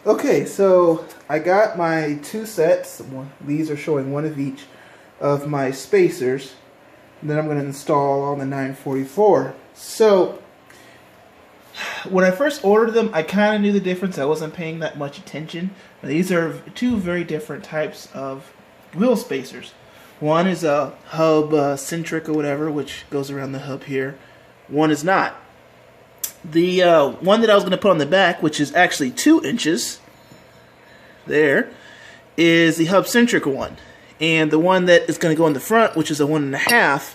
Okay, so I got my two sets. These are showing one of each of my spacers. And then I'm going to install on the 944. So when I first ordered them, I kind of knew the difference. I wasn't paying that much attention. These are two very different types of wheel spacers. One is a hub centric or whatever, which goes around the hub here. One is not. The one that I was going to put on the back, which is actually 2 inches, there, is the hub-centric one. And the one that is going to go in the front, which is a 1.5,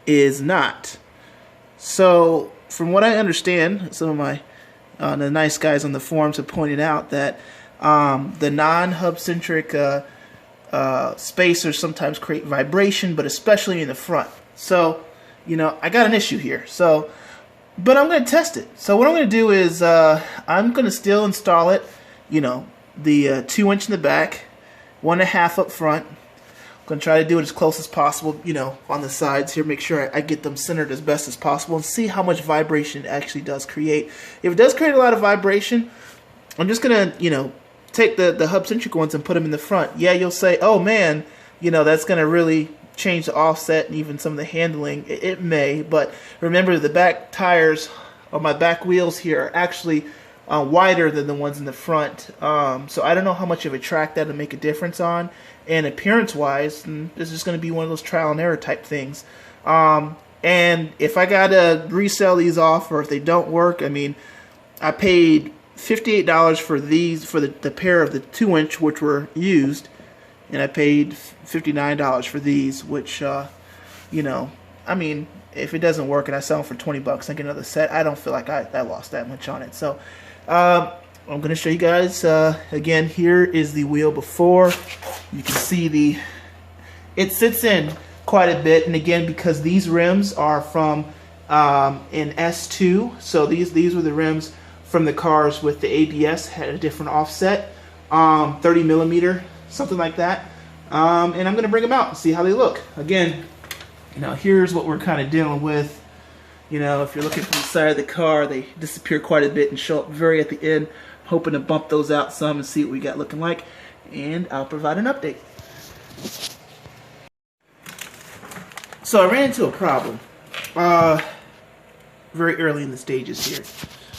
is not. So, from what I understand, some of my the nice guys on the forums have pointed out that the non-hub-centric spacers sometimes create vibration, but especially in the front. So, you know, I got an issue here. So, but I'm going to test it. So what I'm going to do is I'm going to still install it, you know, the 2 inch in the back, 1.5 up front. I'm going to try to do it as close as possible, you know, on the sides here. Make sure I get them centered as best as possible and see how much vibration it actually does create. If it does create a lot of vibration, I'm just going to, you know, take the hub-centric ones and put them in the front. Yeah, you'll say, oh man, you know, that's going to really change the offset and even some of the handling. It may, but remember the back tires on my back wheels here are actually wider than the ones in the front. So I don't know how much of a track that'll make a difference on. And appearance-wise, this is going to be one of those trial and error type things. And if I gotta resell these off, or if they don't work, I mean, I paid $58 for these, for the pair of the 2 inch, which were used. And I paid $59 for these, which, you know, I mean, if it doesn't work and I sell them for 20 bucks and get another set, I don't feel like I lost that much on it. So, I'm going to show you guys, again, here is the wheel before. You can see it sits in quite a bit. And again, because these rims are from an S2, so these were the rims from the cars with the ABS, had a different offset, 30 millimeter. Something like that, and I'm going to bring them out and see how they look. Again, you know, here's what we're kind of dealing with. You know, if you're looking from the side of the car, they disappear quite a bit and show up very at the end. I'm hoping to bump those out some and see what we got looking like, and I'll provide an update. So I ran into a problem very early in the stages here.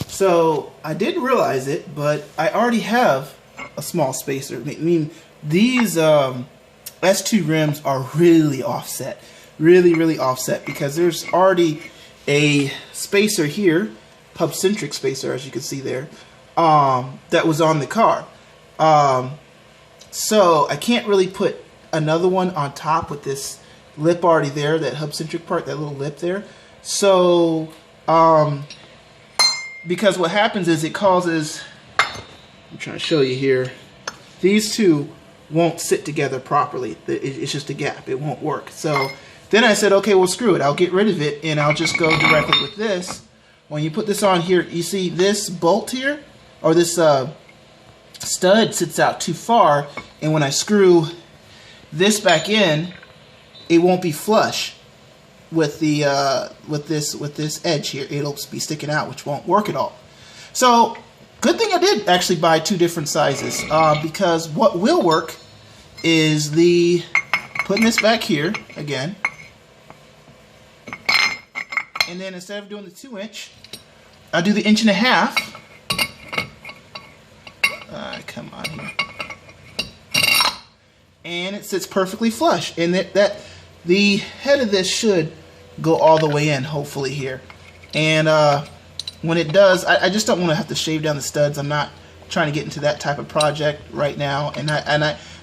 So I didn't realize it, but I already have a small spacer. I mean, these S2 rims are really offset, really offset, because there's already a spacer here, hub-centric spacer, as you can see there, that was on the car. So I can't really put another one on top with this lip already there, that hub-centric part, that little lip there. So because what happens is it causes, I'm trying to show you here, these two won't sit together properly. It's just a gap. It won't work. So then I said, okay, well, screw it. I'll get rid of it, and I'll just go directly with this. When you put this on here, you see this bolt here, or this stud sits out too far, and when I screw this back in, it won't be flush with the with this edge here. It'll be sticking out, which won't work at all. So good thing I did actually buy 2 different sizes, because what will work is putting this back here again, and then instead of doing the 2 inch, I'll do the 1.5 inch. Come on here, and it sits perfectly flush, and the head of this should go all the way in, hopefully here, and when it does, I just don't want to have to shave down the studs. I'm not trying to get into that type of project right now, and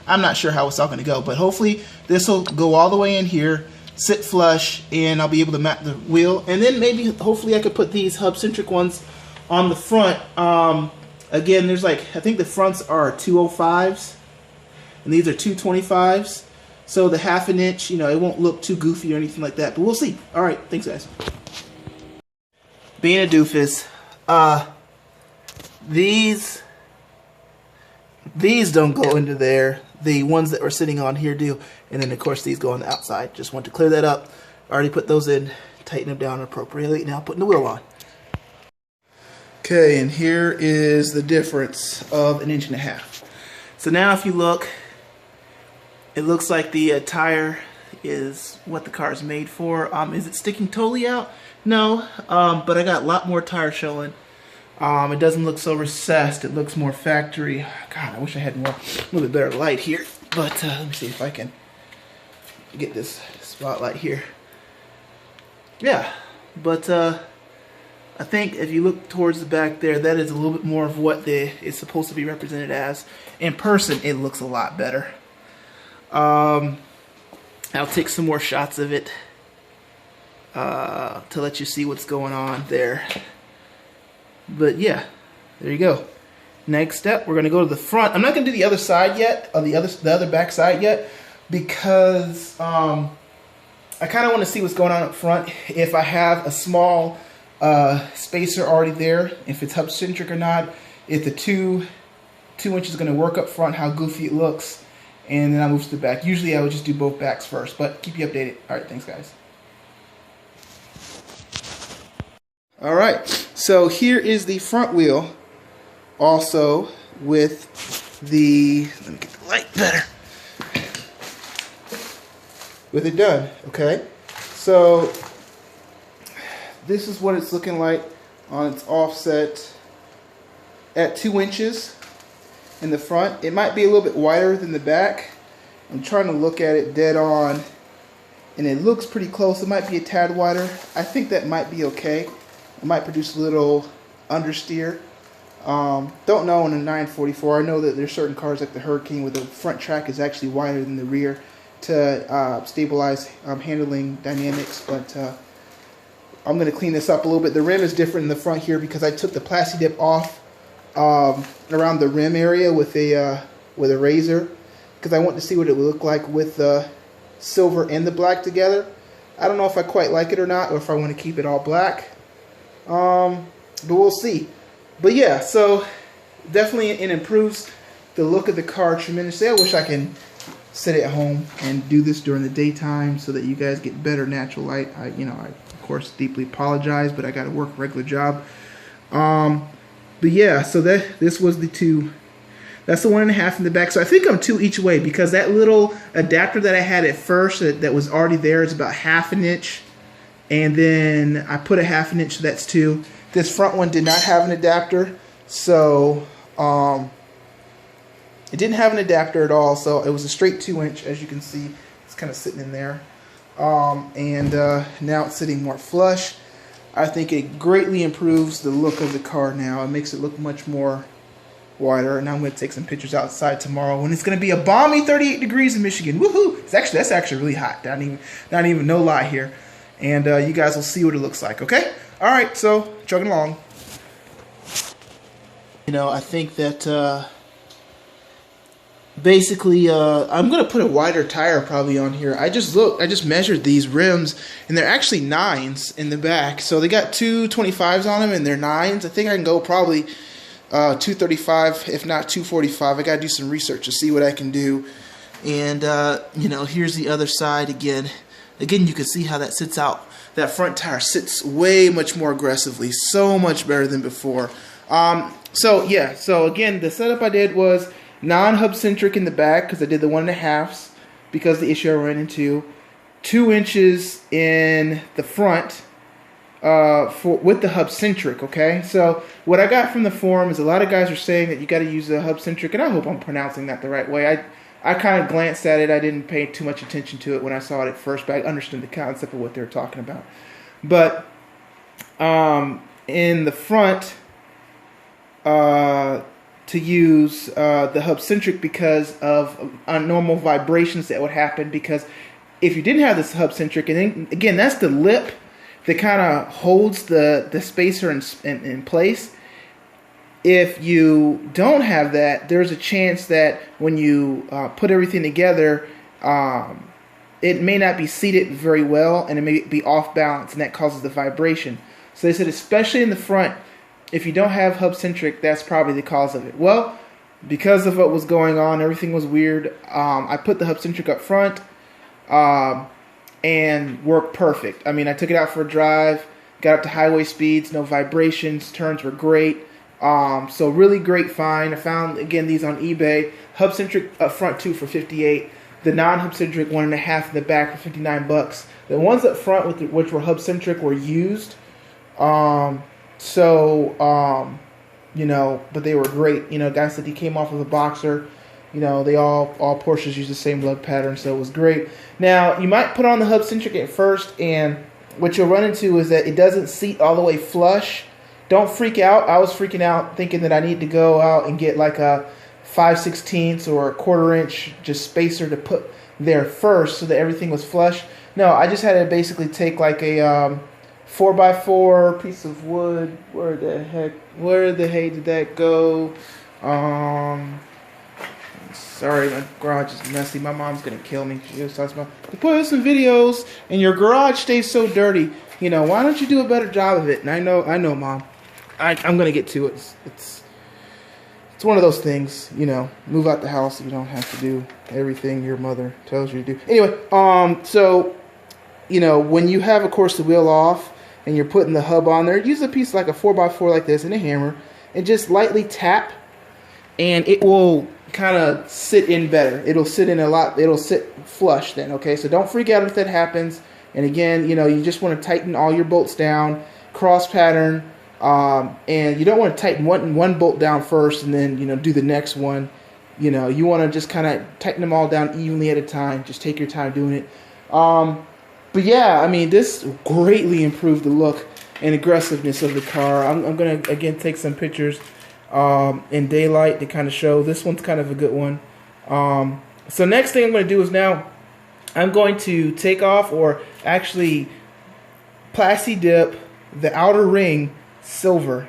I'm not sure how it's all going to go, but hopefully this will go all the way in here, sit flush, and I'll be able to mount the wheel, and then maybe hopefully I could put these hub-centric ones on the front. Again, there's like, I think the fronts are 205s, and these are 225s, so the 1/2 inch, you know, it won't look too goofy or anything like that, but we'll see. All right, thanks guys. Being a doofus, these don't go into there. The ones that we're sitting on here do, and then of course these go on the outside. Just want to clear that up. Already put those in, tighten them down appropriately. Now putting the wheel on. Okay, and here is the difference of 1.5 inches. So now if you look, it looks like the tire is what the car is made for. Is it sticking totally out? No, but I got a lot more tire showing. It doesn't look so recessed. It looks more factory. God, I wish I had a little bit better light here. But let me see if I can get this spotlight here. Yeah, but I think if you look towards the back there, that is a little bit more of what it's supposed to be represented as. In person, it looks a lot better. I'll take some more shots of it to let you see what's going on there. But yeah, there you go. Next step, we're gonna go to the front. I'm not gonna do the other side yet, or the other back side yet, because I kind of want to see what's going on up front. If I have a small spacer already there, if it's hub centric or not, if the 2 inches is going to work up front, how goofy it looks, and then I'll move to the back. Usually I would just do both backs first, but keep you updated. Alright, thanks guys. Alright, so here is the front wheel, also with the, let me get the light better, with it done, okay? So this is what it's looking like on its offset at 2 inches in the front. It might be a little bit wider than the back. I'm trying to look at it dead on, and it looks pretty close. It might be a tad wider. I think that might be okay. It might produce a little understeer. Don't know in a 944. I know that there's certain cars like the Hurricane where the front track is actually wider than the rear to stabilize handling dynamics, but I'm going to clean this up a little bit. The rim is different in the front here because I took the plasti dip off around the rim area with a razor, because I want to see what it would look like with the silver and the black together. I don't know if I quite like it or not, or if I want to keep it all black, but we'll see. But yeah, so definitely it improves the look of the car tremendously. I wish I can sit at home and do this during the daytime so that you guys get better natural light. I of course deeply apologize, but I got to work a regular job. But yeah, so this was the 2. That's the 1.5 in the back. So I think I'm 2 each way, because that little adapter that I had at first that was already there is about 1/2 inch, and then I put a 1/2 inch, so that's 2. This front one did not have an adapter, so it didn't have an adapter at all, so it was a straight 2 inch. As you can see, it's kind of sitting in there. And now it's sitting more flush. I think it greatly improves the look of the car now. It makes it look much more wider. And I'm going to take some pictures outside tomorrow when it's going to be a balmy 38 degrees in Michigan. Woohoo! That's actually really hot. Not even no lie here. And you guys will see what it looks like. Okay? All right. So chugging along. I think that basically I'm gonna put a wider tire probably on here. I just measured these rims, and they're actually 9s in the back, so they got 225s on them and they're 9s. I think I can go probably 235, if not 245. I gotta do some research to see what I can do. And here's the other side again. You can see how that sits out. That front tire sits way much more aggressively, so much better than before. So yeah, so again, the setup I did was non-hub centric in the back, because I did the 1.5s because the issue I ran into. 2 inches in the front with the hub centric. Okay, so what I got from the forum is a lot of guys are saying that you got to use the hub centric, and I hope I'm pronouncing that the right way. I kind of glanced at it. I didn't pay too much attention to it when I saw it at first, but I understood the concept of what they were talking about. But in the front, to use the hub centric because of abnormal vibrations that would happen. Because if you didn't have this hub centric, and then again, that's the lip that kind of holds the spacer in place. If you don't have that, there's a chance that when you put everything together, it may not be seated very well, and it may be off balance, and that causes the vibration. So they said, especially in the front, if you don't have hub centric, that's probably the cause of it. Well, because of what was going on, everything was weird. I put the hub centric up front and worked perfect. I mean, I took it out for a drive, got up to highway speeds, no vibrations, turns were great. So really great find. I found, again, these on eBay. Hub-centric up front two for $58. The non-hub-centric 1.5 in the back for $59. The ones up front, which were hub-centric, were used. You know, but they were great. You know, guys said he came off of a Boxer. You know, they all Porsches use the same lug pattern, so it was great. Now, you might put on the hub-centric at first, and what you'll run into is that it doesn't seat all the way flush. Don't freak out. I was freaking out thinking that I need to go out and get like a 5/16 or a 1/4 inch just spacer to put there first so that everything was flush. No, I just had to basically take like a 4x4 piece of wood. Where the heck did that go? Sorry, my garage is messy. My mom's gonna kill me. She was talking about, you put some videos and your garage stays so dirty. You know, why don't you do a better job of it? And I know, Mom. I'm gonna get to it. It's one of those things. You know, move out the house if you don't have to do everything your mother tells you to do. Anyway, so you know, when you have, of course, the wheel off and you're putting the hub on there, use a piece like a 4x4 like this and a hammer, and just lightly tap, and it will kind of sit in better. It'll sit in a lot. It'll sit flush then. Okay, so don't freak out if that happens. And again, you know, you just want to tighten all your bolts down, cross pattern, and you don't want to tighten one bolt down first and then, you know, do the next one. You know, you want to just kind of tighten them all down evenly at a time. Just take your time doing it. But yeah, I mean, this greatly improved the look and aggressiveness of the car. I'm going to, again, take some pictures in daylight to kind of show. This one's kind of a good one. So next thing I'm going to do is now I'm going to take off, or actually plasti dip the outer ring silver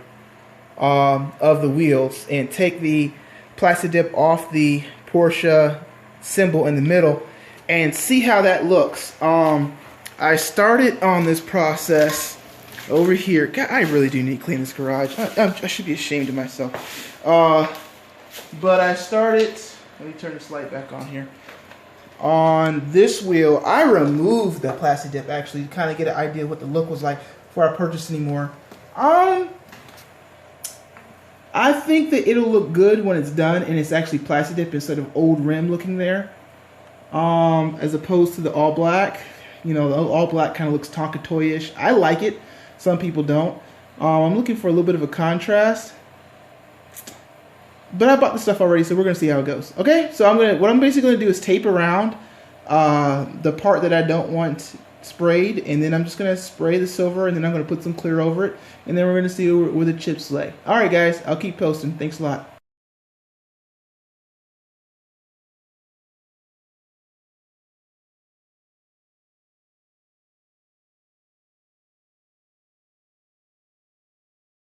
of the wheels, and take the plasti dip off the Porsche symbol in the middle and see how that looks. I started on this process over here. God, I really do need to clean this garage. I should be ashamed of myself. But I started, let me turn this light back on here. On this wheel, I removed the plasti dip actually to kind of get an idea of what the look was like before I purchased any more. I think that it'll look good when it's done and it's actually plasti dip instead of old rim looking there. As opposed to the all black. You know, the all black kind of looks Tonka toy-ish. I like it. Some people don't. I'm looking for a little bit of a contrast. But I bought the stuff already, so we're gonna see how it goes. Okay, so what I'm basically gonna do is tape around the part that I don't want sprayed, and then I'm just gonna spray the silver, and then I'm gonna put some clear over it, and then we're gonna see where the chips lay. All right, guys, I'll keep posting. Thanks a lot.